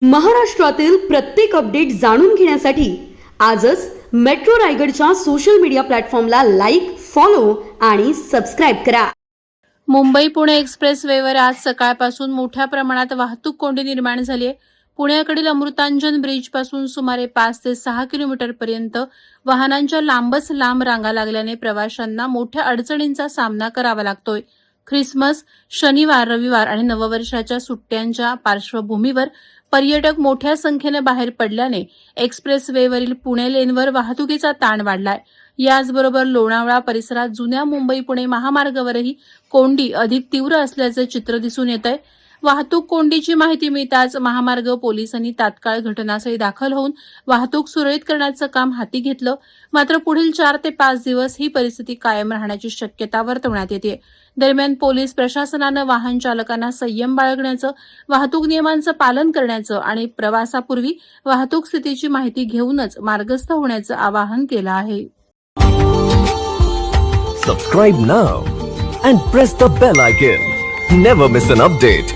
महाराष्ट्रातील प्रत्येक अपडेट जाणून घेण्यासाठी आजच मेट्रो रायगडच्या सोशल मीडिया प्लॅटफॉर्मला लाईक, फॉलो आणि सबस्क्राईब करा. मुंबई पुणे एक्सप्रेसवेवर आज सकाळपासून मोठ्या प्रमाणात वाहतूक कोंडी निर्माण झाली आहे. पुण्याकडील अमृतांजन ब्रिजपासून सुमारे 5 ते 6 किलोमीटरपर्यंत वाहनांच्या लांबच लांब रांगा लागल्याने प्रवाशांना मोठ्या अडचणींचा सामना करावा लागतोय. ख्रिसमस, शनिवार, रविवार आणि नववर्षाच्या सुट्ट्यांच्या पार्श्वभूमीवर पर्यटक मोठ्या संख्येने बाहेर पडल्याने एक्सप्रेसवेवरील पुणे लेनवर वाहतुकीचा ताण वाढलाय. याचबरोबर लोणावळा परिसरात जुन्या मुंबई पुणे महामार्गावरही कोंडी अधिक तीव्र असल्याचे चित्र दिसून येत आहे. वाहतूक कोंडीची माहिती मिळताच महामार्ग पोलिसांनी तात्काळ घटनास्थळी दाखल होऊन वाहतूक सुरळीत करण्याचं काम हाती घेतलं. मात्र पुढील 4 ते 5 दिवस ही परिस्थिती कायम राहण्याची शक्यता वर्तवण्यात येते. दरम्यान पोलीस प्रशासनानं वाहन चालकांना संयम बाळगण्याचं, वाहतूक नियमांचं पालन करण्याचं आणि प्रवासापूर्वी वाहतूक स्थितीची माहिती घेऊनच मार्गस्थ होण्याचं आवाहन केलं आहे. Subscribe now and press the bell icon. Never miss an update.